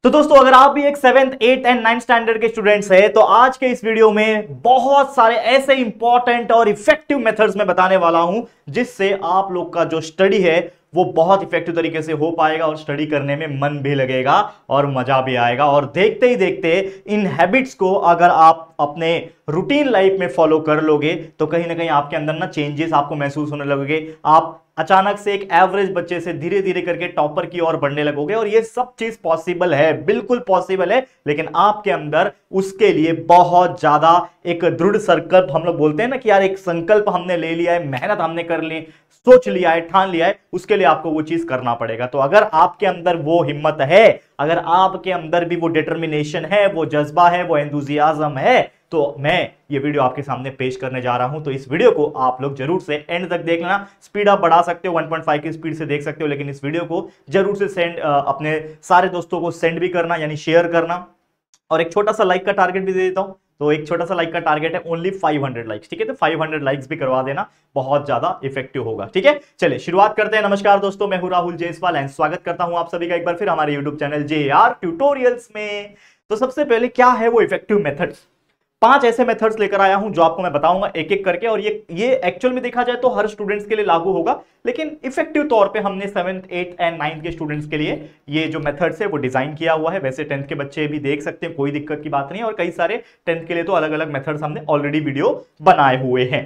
तो दोस्तों अगर आप भी एक 7th 8th and 9th standard के स्टूडेंट्स हैं तो आज के इस वीडियो में बहुत सारे ऐसे इंपॉर्टेंट और इफेक्टिव मेथड्स में बताने वाला हूं जिससे आप लोग का जो स्टडी है वो बहुत इफेक्टिव तरीके से हो पाएगा और स्टडी करने में मन भी लगेगा और मजा भी आएगा। और देखते ही देखते इन हैबिट्स को अगर आप अपने रूटीन लाइफ में फॉलो कर लोगे तो कहीं ना कहीं आपके अंदर ना चेंजेस आपको महसूस होने लगेंगे। आप अचानक से एक एवरेज बच्चे से धीरे धीरे करके टॉपर की ओर बढ़ने लगोगे और ये सब चीज पॉसिबल है, बिल्कुल पॉसिबल है। लेकिन आपके अंदर उसके लिए बहुत ज्यादा एक दृढ़ संकल्प, हम लोग बोलते हैं ना कि यार एक संकल्प हमने ले लिया है, मेहनत हमने कर ली, सोच लिया है, ठान लिया है, उसके लिए आपको वो चीज करना पड़ेगा। तो अगर आपके अंदर वो हिम्मत है, अगर आपके अंदर भी वो डिटर्मिनेशन है, वो जज्बा है, वो एंथुसियाज्म है, तो मैं ये वीडियो आपके सामने पेश करने जा रहा हूं। तो इस वीडियो को आप लोग जरूर से एंड तक देख लेना। स्पीड आप बढ़ा सकते हो, 1.5 की स्पीड से देख सकते हो, लेकिन इस वीडियो को जरूर से सेंड अपने सारे दोस्तों को सेंड भी करना, यानी शेयर करना। और एक छोटा सा लाइक का टारगेट भी दे देता हूं। तो एक छोटा सा लाइक का टारगेट है, ओनली 500 लाइक्स, ठीक है। तो 500 लाइक्स भी करवा देना, बहुत ज्यादा इफेक्टिव होगा, ठीक है। चलिए शुरुआत करते हैं। नमस्कार दोस्तों, मैं हूं राहुल जायसवाल एंड स्वागत करता हूं आप सभी का एक बार फिर हमारे यूट्यूब चैनल JR ट्यूटोरियल्स में। तो सबसे पहले क्या है वो इफेक्टिव मेथड्स, 5 ऐसे मेथड्स लेकर आया हूं जो आपको मैं बताऊंगा एक एक करके। और ये एक्चुअल में देखा जाए तो हर स्टूडेंट्स के लिए लागू होगा, लेकिन इफेक्टिव तौर पे हमने 7th 8th एंड 9th के स्टूडेंट्स के लिए ये जो मेथड्स है वो डिजाइन किया हुआ है। वैसे 10th के बच्चे भी देख सकते हैं, कोई दिक्कत की बात नहीं है। और कई सारे 10th के लिए तो अलग अलग मेथड्स हमने ऑलरेडी वीडियो बनाए हुए हैं,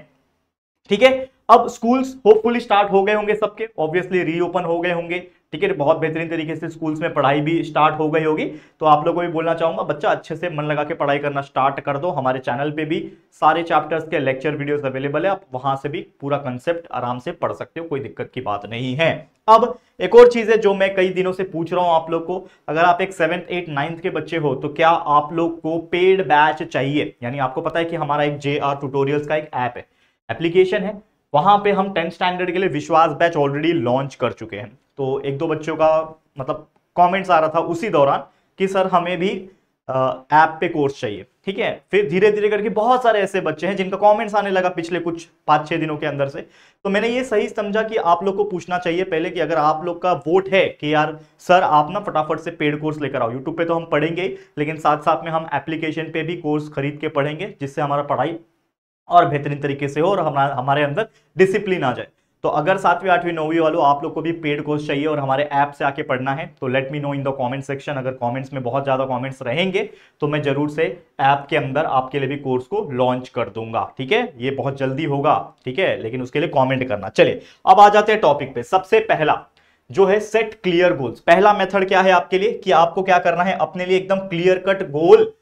ठीक है। अब स्कूल्स होपफुली स्टार्ट हो गए होंगे सबके, ऑब्वियसली रीओपन हो गए होंगे, ठीक है। बहुत बेहतरीन तरीके से स्कूल्स में पढ़ाई भी स्टार्ट हो गई होगी। तो आप लोगों को भी बोलना चाहूंगा, बच्चा अच्छे से मन लगा के पढ़ाई करना स्टार्ट कर दो। हमारे चैनल पे भी सारे चैप्टर्स के लेक्चर वीडियोस अवेलेबल है, आप वहां से भी पूरा कंसेप्ट आराम से पढ़ सकते हो, कोई दिक्कत की बात नहीं है। अब एक और चीज है जो मैं कई दिनों से पूछ रहा हूं आप लोग को, अगर आप एक 7th 8th 9th के बच्चे हो तो क्या आप लोग को पेड बैच चाहिए? यानी आपको पता है कि हमारा एक JR ट्यूटोरियल्स का एक ऐप है, एप्लीकेशन है, वहां पे हम 10th स्टैंडर्ड के लिए विश्वास बैच ऑलरेडी लॉन्च कर चुके हैं। तो एक दो बच्चों का मतलब कमेंट्स आ रहा था उसी दौरान कि सर हमें भी ऐप पे कोर्स चाहिए, ठीक है। फिर धीरे धीरे करके बहुत सारे ऐसे बच्चे हैं जिनका कमेंट्स आने लगा पिछले कुछ 5-6 दिनों के अंदर से। तो मैंने ये सही समझा कि आप लोग को पूछना चाहिए पहले कि अगर आप लोग का वोट है कि यार सर आप ना फटाफट से पेड कोर्स लेकर आओ। यूट्यूब पे तो हम पढ़ेंगे, लेकिन साथ साथ में हम एप्लीकेशन पे भी कोर्स खरीद के पढ़ेंगे, जिससे हमारा पढ़ाई और बेहतरीन तरीके से हो और हमारे अंदर डिसिप्लिन आ जाए। तो अगर 7वीं 8वीं 9वीं वालों आप लोग को भी पेड कोर्स चाहिए और हमारे ऐप से आके पढ़ना है तो let me know in the comment section. अगर कमेंट्स में बहुत ज्यादा कमेंट्स रहेंगे तो मैं जरूर से ऐप के अंदर आपके लिए भी कोर्स को लॉन्च कर दूंगा, ठीक है। ये बहुत जल्दी होगा, ठीक है, लेकिन उसके लिए कमेंट करना। चलिए अब आ जाते हैं टॉपिक पे। सबसे पहला जो है सेट क्लियर गोल्स। पहला मेथड क्या है आपके लिए कि आपको क्या करना है, अपने लिए एकदम क्लियर कट गोल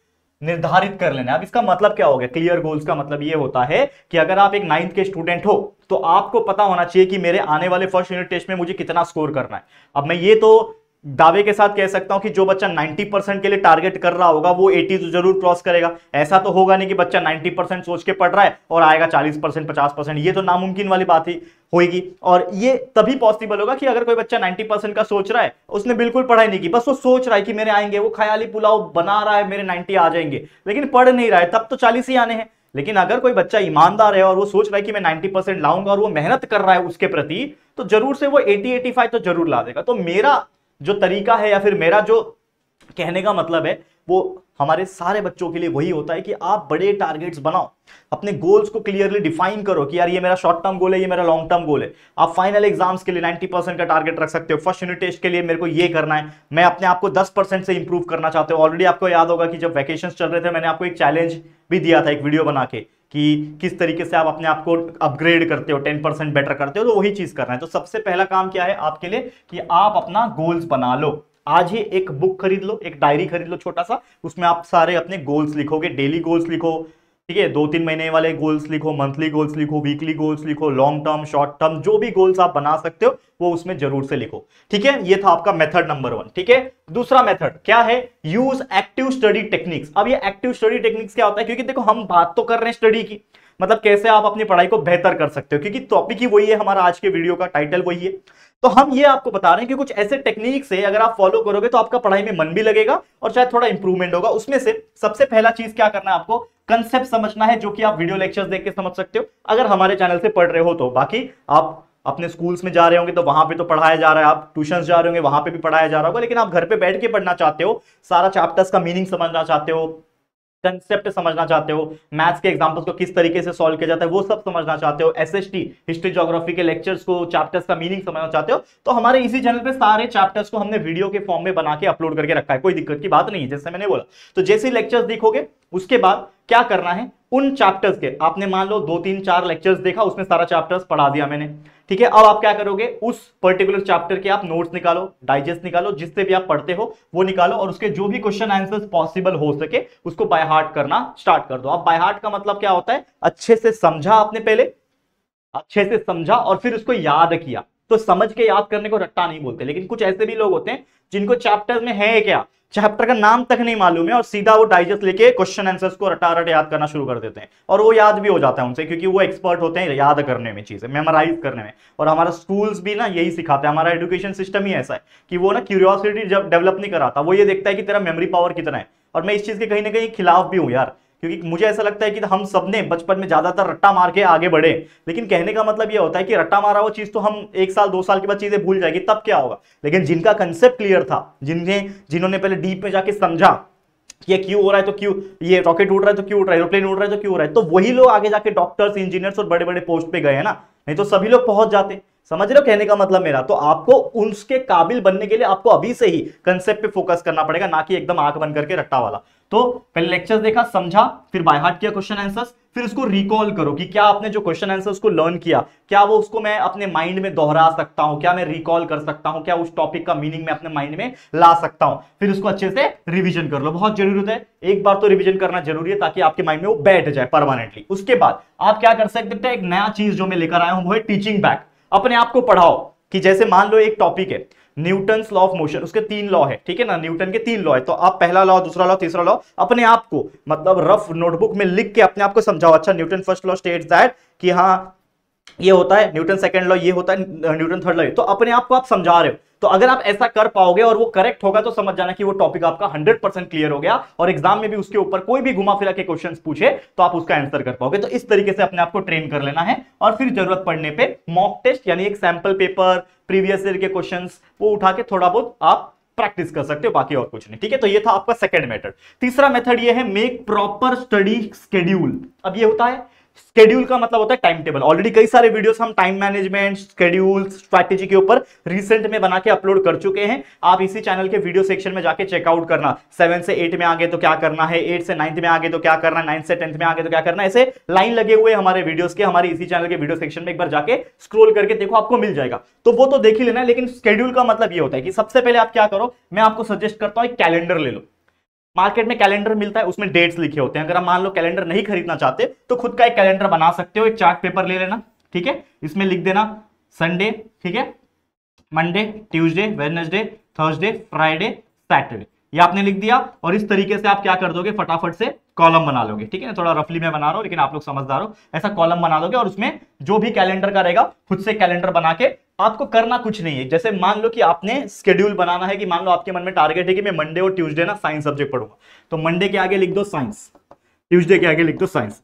निर्धारित कर लेना। अब इसका मतलब क्या हो गया, क्लियर गोल्स का मतलब ये होता है कि अगर आप एक 9th के स्टूडेंट हो तो आपको पता होना चाहिए कि मेरे आने वाले फर्स्ट यूनिट टेस्ट में मुझे कितना स्कोर करना है। अब मैं ये तो दावे के साथ कह सकता हूं कि जो बच्चा 90% के लिए टारगेट कर रहा होगा वो 80 तो जरूर क्रॉस करेगा। ऐसा तो होगा नहीं कि बच्चा 90% सोच के पढ़ रहा है और आएगा 40% 50%, ये तो नामुमकिन वाली बात ही होगी। और ये तभी पॉसिबल होगा कि अगर कोई बच्चा 90% का सोच रहा है, उसने बिल्कुल पढ़ाई नहीं की, बस वो सोच रहा है कि मेरे आएंगे, वो ख्याली पुलाव बना रहा है मेरे 90 आ जाएंगे, लेकिन पढ़ नहीं रहा है, तब तो 40 ही आने हैं। लेकिन अगर कोई बच्चा ईमानदार है और वो सोच रहा है कि मैं 90% लाऊंगा और वो मेहनत कर रहा है उसके प्रति, तो जरूर से वो 80-85 तो जरूर ला देगा। तो मेरा जो तरीका है या फिर मेरा जो कहने का मतलब है वो हमारे सारे बच्चों के लिए वही होता है कि आप बड़े टारगेट्स बनाओ, अपने गोल्स को क्लियरली डिफाइन करो कि यार ये मेरा शॉर्ट टर्म गोल है, ये मेरा लॉन्ग टर्म गोल है। आप फाइनल एग्जाम्स के लिए 90% का टारगेट रख सकते हो, फर्स्ट यूनिट टेस्ट के लिए मेरे को ये करना है, मैं अपने आप को 10% से इंप्रूव करना चाहते हो। ऑलरेडी आपको याद होगा कि जब वैकेशंस चल रहे थे मैंने आपको एक चैलेंज भी दिया था, एक वीडियो बना के, कि किस तरीके से आप अपने आप को अपग्रेड करते हो, 10% बेटर करते हो। तो वही चीज करना है। तो सबसे पहला काम क्या है आपके लिए कि आप अपना गोल्स बना लो। आज ही एक बुक खरीद लो, एक डायरी खरीद लो छोटा सा, उसमें आप सारे अपने गोल्स लिखोगे। डेली गोल्स लिखो, ठीक है, 2-3 महीने वाले गोल्स लिखो, मंथली गोल्स लिखो, वीकली गोल्स लिखो, लॉन्ग टर्म, शॉर्ट टर्म, जो भी गोल्स आप बना सकते हो वो उसमें जरूर से लिखो, ठीक है। ये था आपका मेथड नंबर 1, ठीक है। दूसरा मेथड क्या है, यूज एक्टिव स्टडी टेक्निक्स। अब ये एक्टिव स्टडी टेक्निक्स क्या होता है, क्योंकि देखो हम बात तो कर रहे हैं स्टडी की, मतलब कैसे आप अपनी पढ़ाई को बेहतर कर सकते हो, क्योंकि टॉपिक ही वही है, हमारा आज के वीडियो का टाइटल वही है। तो हम ये आपको बता रहे हैं कि कुछ ऐसे टेक्निक्स है अगर आप फॉलो करोगे तो आपका पढ़ाई में मन भी लगेगा और शायद थोड़ा इंप्रूवमेंट होगा। उसमें से सबसे पहला चीज क्या करना है, आपको कंसेप्ट समझना है, जो कि आप वीडियो लेक्चर्स देख के समझ सकते हो अगर हमारे चैनल से पढ़ रहे हो तो। बाकी आप अपने स्कूल्स में जा रहे होंगे तो वहां पे तो पढ़ाया जा रहा है, आप ट्यूशन जा रहे होंगे वहां पे भी पढ़ाया जा रहा होगा, लेकिन आप घर पे बैठ के पढ़ना चाहते हो, सारा चैप्टर्स का मीनिंग समझना चाहते हो, कंसेप्ट समझना चाहते हो, मैथ्स के एग्जांपल्स को किस तरीके से सॉल्व किया जाता है वो सब समझना चाहते हो, एसएसटी हिस्ट्री ज्योग्राफी के लेक्चर्स को, चैप्टर्स का मीनिंग समझना चाहते हो, तो हमारे इसी चैनल पे सारे चैप्टर्स को हमने वीडियो के फॉर्म में बना के अपलोड करके रखा है, कोई दिक्कत की बात नहीं है। जैसे मैंने बोला, तो जैसे ही लेक्चर्स देखोगे उसके बाद क्या करना है, उन चैप्टर्स के आपने मान लो 2-3-4 लेक्चर्स देखा, उसमें सारा चैप्टर्स पढ़ा दिया मैंने, ठीक है। अब आप क्या करोगे, उस पर्टिकुलर चैप्टर के आप नोट्स निकालो, डाइजेस्ट निकालो, जिससे भी आप पढ़ते हो वो निकालो, और उसके जो भी क्वेश्चन आंसर्स पॉसिबल हो सके उसको बाय हार्ट करना स्टार्ट कर दो। अब बाय हार्ट का मतलब क्या होता है, अच्छे से समझा आपने, पहले अच्छे से समझा और फिर उसको याद किया। तो समझ के याद करने को रट्टा नहीं बोलते, लेकिन कुछ ऐसे भी लोग होते हैं जिनको चैप्टर में है क्या, चैप्टर का नाम तक नहीं मालूम है और सीधा वो डाइजेस्ट लेके क्वेश्चन आंसर्स को रटारट याद करना शुरू कर देते हैं, और वो याद भी हो जाता है उनसे, क्योंकि वो एक्सपर्ट होते हैं याद करने में, चीजें मेमोराइज करने में। और हमारा स्कूल्स भी ना यही सिखाते हैं, हमारा एजुकेशन सिस्टम ही ऐसा है कि वो ना क्यूरियोसिटी जब डेवलप नहीं कराता, वो ये देखता है कि तेरा मेमोरी पावर कितना है। और मैं इस चीज के कहीं ना कहीं खिलाफ भी हूं यार, क्योंकि मुझे ऐसा लगता है कि हम सबने बचपन में ज्यादातर रट्टा मार के आगे बढ़े, लेकिन कहने का मतलब ये होता है कि रट्टा मारा वो चीज तो हम 1 साल 2 साल के बाद चीजें भूल जाएगी, तब क्या होगा। लेकिन जिनका कंसेप्ट क्लियर था, जिन्होंने पहले डीप में जाके समझा ये क्यों हो रहा है, तो क्यों ये रॉकेट उड़ रहा है, तो क्यों उड़ रहा है, एरोप्लेन उड़ रहा है, तो क्यों उड़ रहा है, तो वही लोग आगे जाके डॉक्टर्स, इंजीनियर्स और बड़े बड़े पोस्ट पे गए हैं ना, नहीं तो सभी लोग पहुंच जाते। समझ रहे हो कहने का मतलब मेरा। तो आपको उसके काबिल बनने के लिए आपको अभी से ही कंसेप्ट पे फोकस करना पड़ेगा, ना कि एकदम आंख बंद करके रट्टा वाला। तो पहले लेक्चर्स देखा, समझा, फिर बाय हार्ट किया क्वेश्चन आंसर्स, फिर उसको रिकॉल करो कि क्या आपने जो क्वेश्चन आंसर्स को लर्न किया, क्या वो उसको मैं अपने माइंड में दोहरा सकता हूं, क्या मैं रिकॉल कर सकता हूं, क्या उस टॉपिक का मीनिंग मैं अपने माइंड में ला सकता हूं। फिर उसको अच्छे से रिवीजन कर लो, बहुत जरूरत है, एक बार तो रिवीजन करना जरूरी है ताकि आपके माइंड में वो बैठ जाए परमानेंटली। उसके बाद आप क्या कर सकते हैं, एक नया चीज जो मैं लेकर आया हूं वो है टीचिंग बैक। अपने आप को पढ़ाओ कि जैसे मान लो एक टॉपिक है न्यूटन्स लॉ ऑफ मोशन, उसके 3 लॉ है, ठीक है ना, न्यूटन के 3 लॉ है, तो आप पहला लॉ, दूसरा लॉ, तीसरा लॉ अपने आप को मतलब रफ नोटबुक में लिख के अपने आप को समझाओ। अच्छा, Newton first law states that कि हाँ ये होता है, न्यूटन सेकंड लॉ ये होता है, न्यूटन थर्ड लॉ, तो अपने आप को आप समझा रहे हो। तो अगर आप ऐसा कर पाओगे और वो करेक्ट होगा तो समझ जाना कि वो टॉपिक आपका 100% क्लियर हो गया, और एग्जाम में भी उसके ऊपर कोई भी घुमा फिरा के क्वेश्चंस पूछे तो आप उसका आंसर कर पाओगे। तो इस तरीके से अपने आप को ट्रेन कर लेना है, और फिर जरूरत पड़ने पे मॉक टेस्ट यानी एक सैंपल पेपर, प्रीवियस ईयर के क्वेश्चंस वो उठा के थोड़ा बहुत आप प्रैक्टिस कर सकते हो, बाकी और कुछ नहीं, ठीक है। तो ये था आपका सेकंड मेथड। तीसरा मेथड ये है मेक प्रॉपर स्टडी स्केड्यूल। अब ये होता है स्केड्यूल का मतलब होता है टाइम टेबल। ऑलरेडी कई सारे वीडियोस हम टाइम मैनेजमेंट, स्केड्यूल, स्ट्रैटेजी के ऊपर रिसेंट में बना के अपलोड कर चुके हैं। आप इसी चैनल के वीडियो सेक्शन में जाके चेकआउट करना। 7 से 8 में आगे तो क्या करना है, 8 से 9th में आगे तो क्या करना है, 9 से 10th में आगे तो क्या करना है, ऐसे लाइन लगे हुए हमारे वीडियोस के, हमारे इसी चैनल के वीडियो सेक्शन में एक बार जाके स्क्रॉल करके देखो, आपको मिल जाएगा। तो वो तो देख ही लेना है, लेकिन स्केड्यूल का मतलब ये होता है कि सबसे पहले आप क्या करो, मैं आपको सजेस्ट करता हूं एक कैलेंडर ले लो। मार्केट में कैलेंडर मिलता है, उसमें डेट्स लिखे होते हैं। अगर आप मान लो कैलेंडर नहीं खरीदना चाहते तो खुद का एक कैलेंडर बना सकते हो। एक चार्ट पेपर ले लेना, ठीक है, इसमें लिख देना संडे, ठीक है, Monday, Tuesday, Wednesday, Thursday, Friday, Saturday, ये आपने लिख दिया। और इस तरीके से आप क्या कर दोगे, फटाफट से कॉलम बना लोगे, ठीक है ना, थोड़ा रफली मैं बना रहा हूं लेकिन आप लोग समझदार हो, ऐसा कॉलम बना दोगे और उसमें जो भी कैलेंडर का रहेगा खुद से कैलेंडर बना के, आपको करना कुछ नहीं है। जैसे मान लो कि आपने स्केड्यूल बनाना है कि मान लो आपके मन में टारगेट है कि मैं मंडे और ट्यूसडे ना साइंस सब्जेक्ट पढ़ूंगा, तो मंडे के आगे लिख दो साइंस, ट्यूसडे के आगे लिख दो साइंस,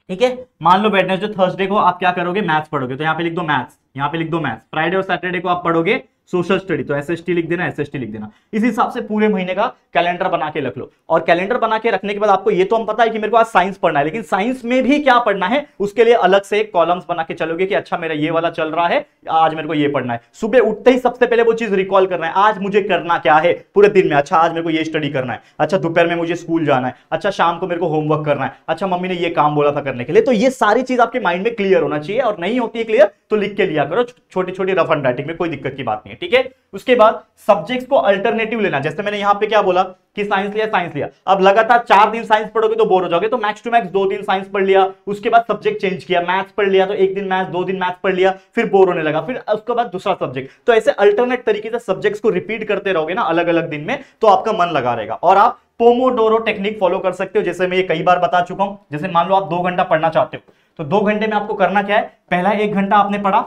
ठीक है। मान लो वेडनेसडे थर्सडे को आप क्या करोगे, मैथ्स पढ़ोगे, तो यहाँ पे लिख दो मैथ्स, यहाँ पे लिख दो मैथ्स। फ्राइडे और सैटरडे को आप पढ़ोगे सोशल स्टडी, तो एसएसटी लिख देना, एसएसटी लिख देना। इस हिसाब से पूरे महीने का कैलेंडर बना के रख लो। और कैलेंडर बना के रखने के बाद आपको ये तो हम पता है कि मेरे को आज साइंस पढ़ना है, लेकिन साइंस में भी क्या पढ़ना है उसके लिए अलग से कॉलम्स बना के चलोगे कि अच्छा मेरा ये वाला चल रहा है, आज मेरे को ये पढ़ना है। सुबह उठते ही सबसे पहले वो चीज रिकॉल करना है, आज मुझे करना क्या है पूरे दिन में। अच्छा, आज मेरे को ये स्टडी करना है, अच्छा दोपहर में मुझे स्कूल जाना है, अच्छा शाम को मेरे को होमवर्क करना है, अच्छा मम्मी ने ये काम बोला था करने के लिए। तो ये सारी चीज आपके माइंड में क्लियर होना चाहिए, और नहीं होती है क्लियर तो लिख के लिया करो, छोटी छोटी रफ एंड राइटिंग में, कोई दिक्कत की बात नहीं है, ठीक है। उसके बाद सब्जेक्ट्स को अल्टरनेटिव लेना। जैसे मैंने यहां पे क्या बोला कि साइंस लिया, अब लगातार 4 दिन साइंस पढ़ोगे तो बोर हो जाओगे, तो मैक्स टू मैक्स 2 दिन साइंस पढ़ लिया, उसके बाद सब्जेक्ट चेंज किया, मैथ्स पढ़ लिया तो 1 दिन मैथ्स, 2 दिन मैथ्स पढ़ लिया, फिर बोर होने लगा, फिर उसके बाद दूसरा सब्जेक्ट। तो ऐसे अल्टरनेट तरीके से सब्जेक्ट्स को रिपीट करते रहोगे ना अलग अलग दिन में, तो आपका मन लगा रहेगा। और आप पोमोडोरो टेक्निक फॉलो कर सकते हो, जैसे मैं ये कई बार बता चुका हूं। जैसे मान लो आप 2 घंटा पढ़ना चाहते हो, तो 2 घंटे में आपको करना क्या है, पहला 1 घंटा आपने पढ़ा,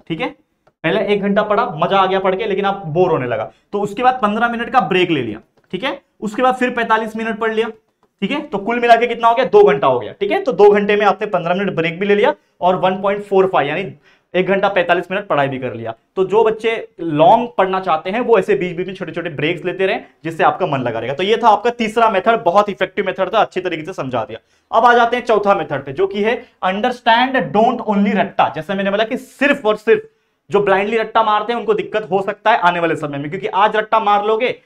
ठीक है, पहले 1 घंटा पढ़ा, मजा आ गया पढ़ के, लेकिन आप बोर होने लगा, तो उसके बाद 15 मिनट का ब्रेक ले लिया, ठीक है। उसके बाद फिर 45 मिनट पढ़ लिया, ठीक है, तो कुल मिला के कितना हो गया, 2 घंटा हो गया, ठीक है। तो 2 घंटे में आपने 15 मिनट ब्रेक भी ले लिया, और 1.45 यानी 1 घंटा 45 मिनट पढ़ाई भी कर लिया। तो जो बच्चे लॉन्ग पढ़ना चाहते हैं वो ऐसे बीच बीच में छोटे छोटे ब्रेक्स लेते रहे, जिससे आपका मन लगा रहेगा। तो ये था आपका तीसरा मेथड, बहुत इफेक्टिव मेथड था, अच्छी तरीके से समझा दिया। अब आ जाते हैं चौथा मेथड पे, जो कि है अंडरस्टैंड डोंट ओनली रट्टा। जैसे मैंने बोला कि सिर्फ और सिर्फ जो ब्लाइंडली रट्टा मारते हैं उनको दिक्कत हो सकता है आने वाले समय में, क्योंकि आज रट्टा मार लोगे,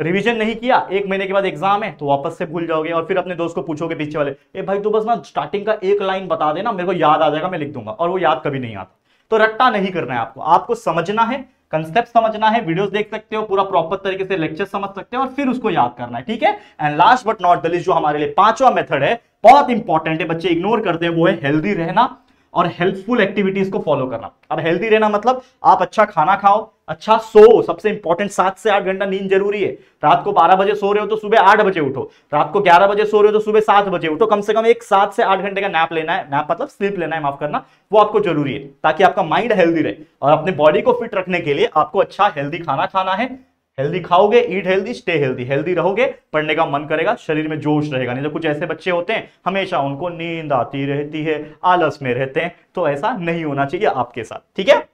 रिवीजन नहीं किया, 1 महीने के बाद एग्जाम है तो वापस से भूल जाओगे, और फिर अपने दोस्त को पूछोगे पीछे वाले, ए भाई तू बस ना स्टार्टिंग का एक लाइन बता देना, मेरे को याद आ जाएगा, मैं लिख दूंगा, और वो याद कभी नहीं आता। तो रट्टा नहीं करना है आपको, आपको समझना है, कंसेप्ट समझना है, वीडियोस देख सकते हो, पूरा प्रॉपर तरीके से लेक्चर समझ सकते हो, और फिर उसको याद करना है, ठीक है। And last but not the least, जो हमारे लिए पांचवा मेथड है, बहुत इंपॉर्टेंट है, बच्चे इग्नोर करते हैं, वो है हेल्दी रहना और हेल्पफुल एक्टिविटीज को फॉलो करना। अब हेल्दी रहना मतलब आप अच्छा खाना खाओ, अच्छा सो, सबसे इंपॉर्टेंट 7 से 8 घंटा नींद जरूरी है। रात को 12 बजे सो रहे हो तो सुबह 8 बजे उठो, रात को 11 बजे सो रहे हो तो सुबह 7 बजे उठो, कम से कम एक 7 से 8 घंटे का नैप लेना है, नैप मतलब स्लीप लेना है, माफ करना, वो आपको जरूरी है, ताकि आपका माइंड हेल्दी रहे। और अपने बॉडी को फिट रखने के लिए आपको अच्छा हेल्दी खाना खाना है, हेल्दी खाओगे, eat healthy, stay healthy, healthy रहोगे, पढ़ने का मन करेगा, शरीर में जोश रहेगा। नहीं तो कुछ ऐसे बच्चे होते हैं हमेशा उनको नींद आती रहती है, आलस में रहते हैं, तो ऐसा नहीं होना चाहिए आपके साथ, ठीक है।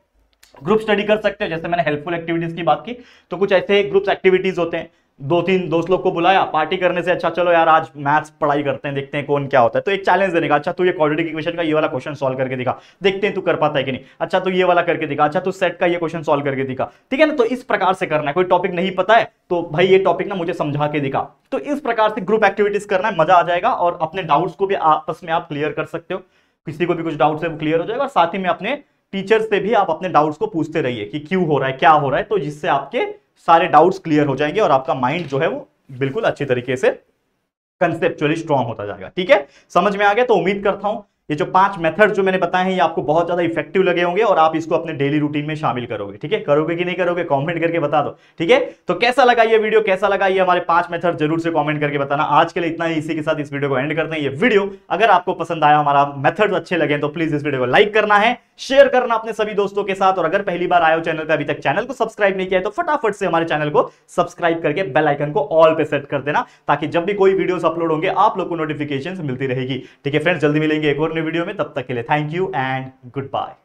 ग्रुप स्टडी कर सकते हो, जैसे मैंने हेल्पफुल एक्टिविटीज की बात की, तो कुछ ऐसे ग्रुप एक्टिविटीज होते हैं, 2-3 दोस्त लोग को बुलाया, पार्टी करने से अच्छा चलो यार आज मैथ्स पढ़ाई करते हैं, देखते हैं कौन क्या होता है। तो एक चैलेंज देने का, अच्छा तू ये क्वाड्रेटिक इक्वेशन का ये वाला क्वेश्चन सॉल्व करके दिखा, देखते हैं तू कर पाता है कि नहीं, अच्छा तू ये वाला करके दिखा, अच्छा तू सेट का ये क्वेश्चन सॉल्व करके दिखा, ठीक है ना। तो इस प्रकार से करना है, कोई टॉपिक नहीं पता है तो भाई ये टॉपिक ना मुझे समझा के दिखा, तो इस प्रकार से ग्रुप एक्टिविटीज करना है, मजा आ जाएगा, और अपने डाउट्स को भी आपस में आप क्लियर कर सकते हो, किसी को भी कुछ डाउट्स है वो क्लियर हो जाएगा, और साथ ही में अपने टीचर से भी आप अपने डाउट्स को पूछते रहिए कि क्यों हो रहा है, क्या हो रहा है, तो जिससे आपके सारे डाउट्स क्लियर हो जाएंगे और आपका माइंड जो है वो बिल्कुल अच्छी तरीके से कंसेप्चुअली स्ट्रांग होता जाएगा, ठीक है। समझ में आ गया। तो उम्मीद करता हूं ये जो 5 मेथड जो मैंने बताए हैं ये आपको बहुत ज्यादा इफेक्टिव लगे होंगे, और आप इसको अपने डेली रूटीन में शामिल करोगे, ठीक है। करोगे कि नहीं करोगे कमेंट करके बता दो, ठीक है। तो कैसा लगा ये वीडियो, कैसा लगा ये हमारे 5 मेथड, जरूर से कमेंट करके बताना। आज के लिए इतना ही, इसी के साथ इस वीडियो को एंड करते हैं। ये वीडियो अगर आपको पसंद आया, हमारा मेथड अच्छे लगे, तो प्लीज इस वीडियो को लाइक करना है, शेयर करना अपने सभी दोस्तों के साथ, और अगर पहली बार आए हो चैनल पे, अभी तक चैनल को सब्सक्राइब नहीं किया है तो फटाफट से हमारे चैनल को सब्सक्राइब करके बेल आइकन को ऑल पे सेट कर देना, ताकि जब भी कोई वीडियोस अपलोड होंगे आप लोग को नोटिफिकेशंस मिलती रहेगी, ठीक है फ्रेंड्स। जल्दी मिलेंगे एक और नई वीडियो में, तब तक के लिए thank you and good bye.